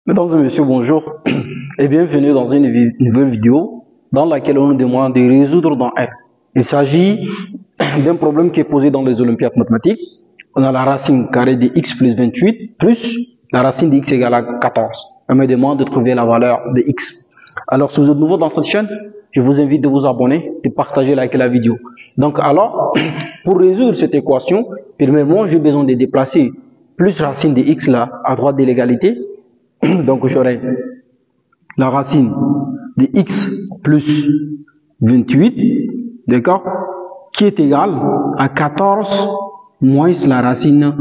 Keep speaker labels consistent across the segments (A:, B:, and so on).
A: Mesdames et messieurs, bonjour et bienvenue dans une nouvelle vidéo dans laquelle on nous demande de résoudre dans R. Il s'agit d'un problème qui est posé dans les Olympiades mathématiques. On a la racine carrée de x plus 28 plus la racine de x égale à 14. On me demande de trouver la valeur de x. Alors, si vous êtes nouveau dans cette chaîne, je vous invite de vous abonner, de partager, liker la vidéo. Donc, alors, pour résoudre cette équation, premièrement, j'ai besoin de déplacer plus racine de x là à droite de l'égalité. Donc, j'aurai la racine de x plus 28, d'accord, qui est égale à 14 moins la racine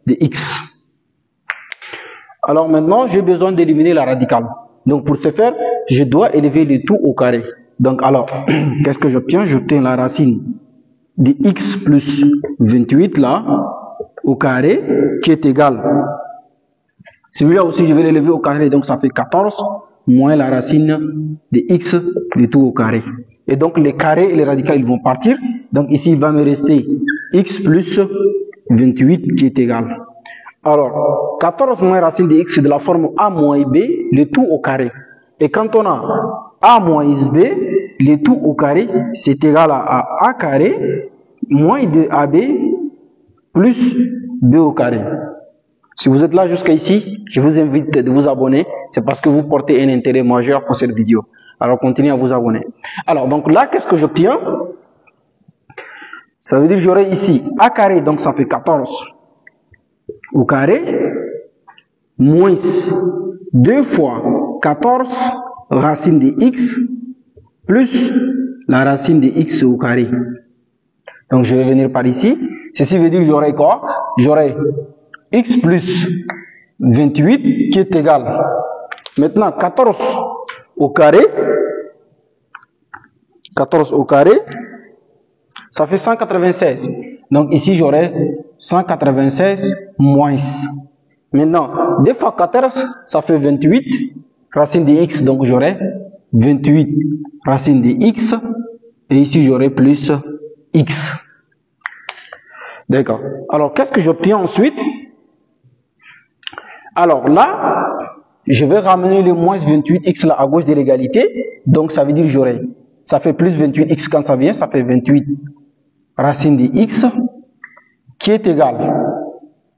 A: de x. Alors maintenant, j'ai besoin d'éliminer la radicale. Donc, pour ce faire, je dois élever le tout au carré. Donc, alors, qu'est-ce que j'obtiens? J'obtiens la racine de x plus 28 là, au carré, qui est égale. Celui-là aussi, je vais l'élever au carré, donc ça fait 14 moins la racine de x, du tout au carré. Et donc, les carrés et les radicales, ils vont partir. Donc, ici, il va me rester x plus 28 qui est égal. Alors, 14 moins racine de x, c'est de la forme a moins b, le tout au carré. Et quand on a a moins b, le tout au carré, c'est égal à a carré moins 2ab plus b au carré. Si vous êtes là jusqu'à ici, je vous invite de vous abonner. C'est parce que vous portez un intérêt majeur pour cette vidéo. Alors, continuez à vous abonner. Alors, donc là, qu'est-ce que j'obtiens? Ça veut dire que j'aurai ici a carré, donc ça fait 14 au carré, moins 2 fois 14 racine de x, plus la racine de x au carré. Donc, je vais venir par ici. Ceci veut dire que j'aurai quoi? J'aurai x plus 28 qui est égal. Maintenant, 14 au carré, ça fait 196. Donc ici, j'aurai 196 moins. Maintenant, 2 fois 14, ça fait 28, racine de x, donc j'aurai 28 racine de x, et ici, j'aurai plus x. D'accord. Alors, qu'est-ce que j'obtiens ensuite? Alors là, je vais ramener le moins 28x là à gauche de l'égalité. Donc ça veut dire que j'aurai, ça fait plus 28x quand ça vient, ça fait 28 racine de x qui est égal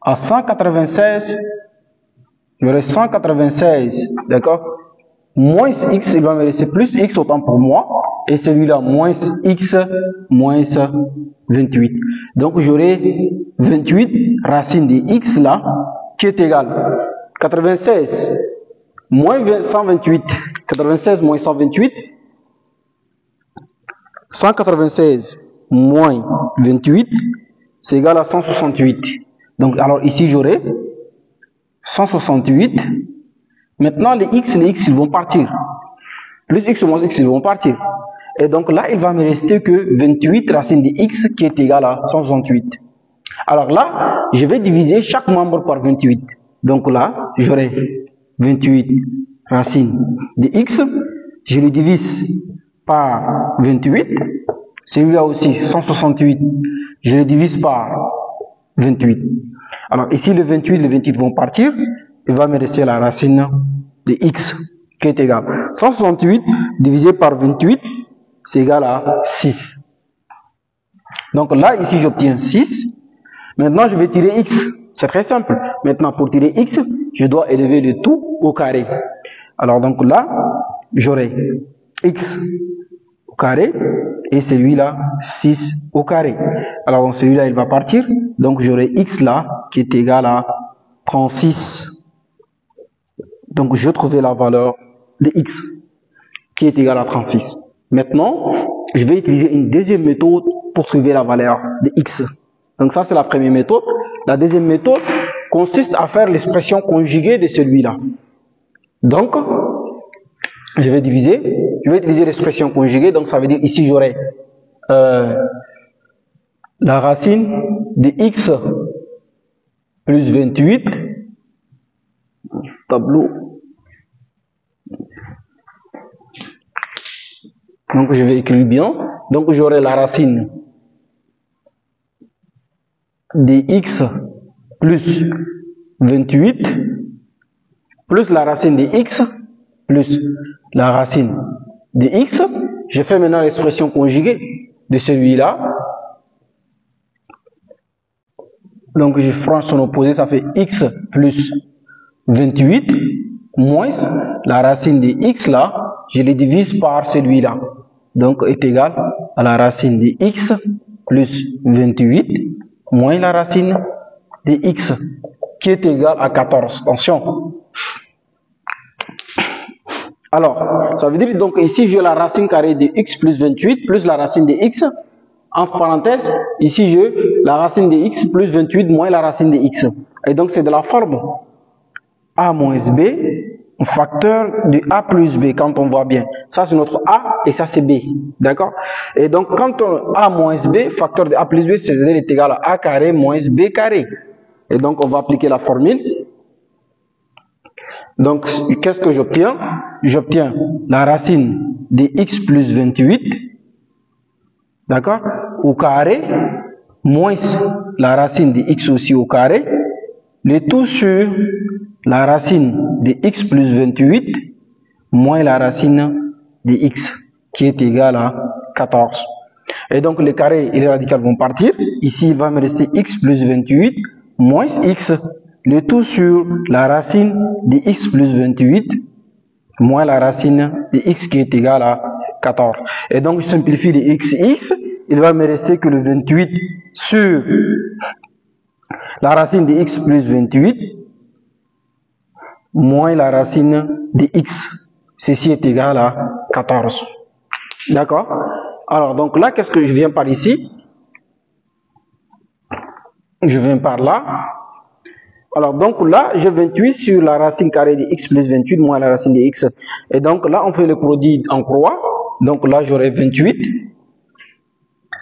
A: à 196. J'aurai 196, d'accord? Moins x, il va me rester plus x autant pour moi. Et celui-là, moins x, moins 28. Donc j'aurai 28 racine de x là qui est égal 96 moins 128, 96 moins 128, 196 moins 28, c'est égal à 168. Donc, alors ici, j'aurai 168. Maintenant, les x, ils vont partir. Plus x moins x, ils vont partir. Et donc là, il va me rester que 28 racine de x qui est égal à 168. Alors là, je vais diviser chaque membre par 28. Donc là, j'aurai 28 racine de x. Je le divise par 28. Celui-là aussi, 168. Je le divise par 28. Alors ici, le 28 et le 28 vont partir. Il va me rester la racine de x qui est égale. 168 divisé par 28, c'est égal à 6. Donc là, ici, j'obtiens 6. Maintenant, je vais tirer x. C'est très simple. Maintenant, pour tirer x, je dois élever le tout au carré. Alors, donc là, j'aurai x au carré et celui-là, 6 au carré. Alors, donc celui-là, il va partir. Donc, j'aurai x là qui est égal à 36. Donc, je trouvais la valeur de x qui est égale à 36. Maintenant, je vais utiliser une deuxième méthode pour trouver la valeur de x. Donc ça, c'est la première méthode. La deuxième méthode consiste à faire l'expression conjuguée de celui-là. Donc, je vais utiliser l'expression conjuguée. Donc, ça veut dire ici, j'aurai la racine de x plus 28. Tableau. Donc, je vais écrire bien. Donc, j'aurai la racine de x plus 28 plus la racine de x plus la racine de x. Je fais maintenant l'expression conjuguée de celui-là. Donc je prends son opposé, ça fait x plus 28 moins la racine de x là, je les divise par celui-là. Donc est égal à la racine de x plus 28 moins la racine de x qui est égal à 14. Attention. Alors, ça veut dire donc ici j'ai la racine carrée de x plus 28 plus la racine de x. Entre parenthèses, ici j'ai la racine de x plus 28 moins la racine de x. Et donc c'est de la forme a moins b, facteur de a plus b quand on voit bien. Ça c'est notre a et ça c'est b. D'accord? Et donc quand on a moins b, facteur de a plus b, c'est égal à a carré moins b carré. Et donc on va appliquer la formule. Donc qu'est-ce que j'obtiens? J'obtiens la racine de x plus 28, d'accord, au carré, moins la racine de x aussi au carré, le tout sur la racine de x plus 28 moins la racine de x qui est égale à 14. Et donc les carrés et les radicales vont partir. Ici il va me rester x plus 28 moins x, le tout sur la racine de x plus 28 moins la racine de x qui est égale à 14. Et donc je simplifie les x, il va me rester que le 28 sur la racine de x plus 28 moins la racine de x. Ceci est égal à 14. D'accord? Alors donc là, qu'est-ce que je viens par ici? Je viens par là. Alors donc là, j'ai 28 sur la racine carrée de x plus 28 moins la racine de x. Et donc là, on fait le produit en croix. Donc là, j'aurai 28.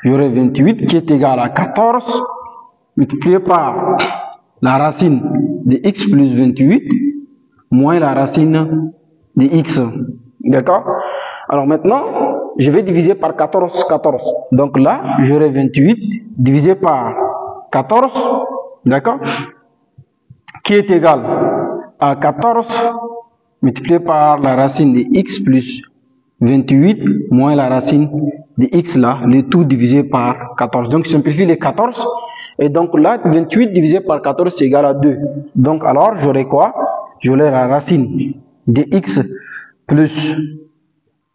A: J'aurai 28 qui est égal à 14 multiplié par la racine de x plus 28 moins la racine de x. D'accord? Alors maintenant, je vais diviser par 14. Donc là, j'aurai 28 divisé par 14. D'accord? Qui est égal à 14 multiplié par la racine de x plus 28 moins la racine de x là, le tout divisé par 14. Donc je simplifie les 14 et donc là 28 divisé par 14 c'est égal à 2. Donc alors j'aurai quoi? J'aurai la racine de x plus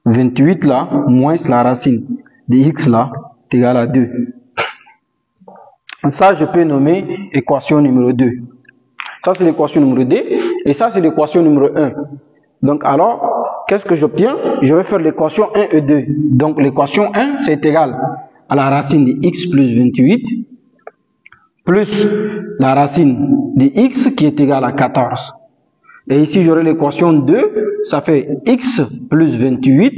A: 28 là moins la racine de x là est égal à 2. Ça je peux nommer équation numéro 2. Ça c'est l'équation numéro 2 et ça c'est l'équation numéro 1. Donc alors, qu'est-ce que j'obtiens? Je vais faire l'équation 1 et 2. Donc l'équation 1 c'est égal à la racine de x plus 28 plus la racine de x qui est égale à 14. Et ici j'aurai l'équation 2, ça fait x plus 28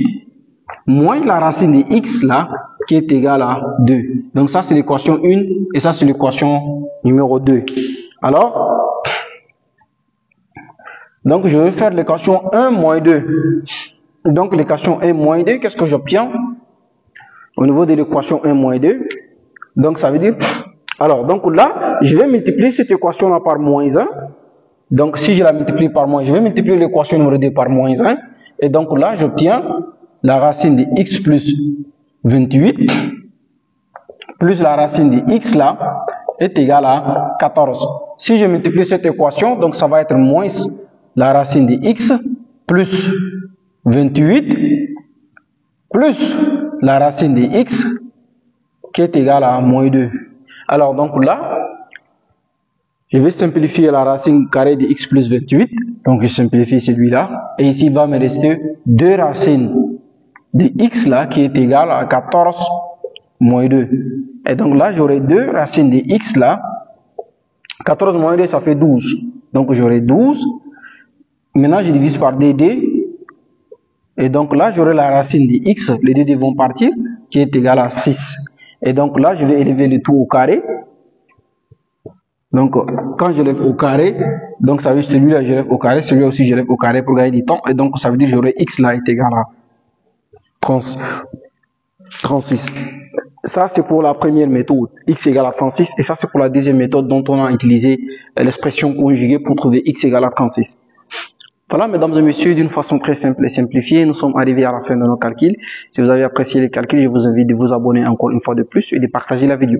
A: moins la racine de x là qui est égale à 2. Donc ça c'est l'équation 1 et ça c'est l'équation numéro 2. Alors, donc je vais faire l'équation 1 moins 2. Donc l'équation 1 moins 2, qu'est-ce que j'obtiens au niveau de l'équation 1 moins 2? Donc ça veut dire, alors donc là, je vais multiplier cette équation là par moins 1. Donc si je la multiplie par moins, je vais multiplier l'équation numéro 2 par moins 1. Et donc là, j'obtiens la racine de x plus 28 plus la racine de x là est égale à 14. Si je multiplie cette équation, donc ça va être moins la racine de x plus 28 plus la racine de x qui est égale à moins 2. Alors donc là, je vais simplifier la racine carrée de x plus 28. Donc je simplifie celui-là. Et ici il va me rester 2 racines de x là qui est égale à 14 moins 2. Et donc là j'aurai 2 racines de x là. 14 moins 2 ça fait 12. Donc j'aurai 12. Maintenant je divise par dd. Et donc là j'aurai la racine de x. Les dd vont partir qui est égale à 6. Et donc là je vais élever le tout au carré. Donc quand je lève au carré, donc ça veut dire celui-là je lève au carré, celui-là aussi je lève au carré pour gagner du temps. Et donc ça veut dire que j'aurai x là est égal à 36. Ça c'est pour la première méthode, x égale à 36. Et ça c'est pour la deuxième méthode dont on a utilisé l'expression conjuguée pour trouver x égale à 36. Voilà, mesdames et messieurs, d'une façon très simple et simplifiée, nous sommes arrivés à la fin de nos calculs. Si vous avez apprécié les calculs, je vous invite de vous abonner encore une fois de plus et de partager la vidéo.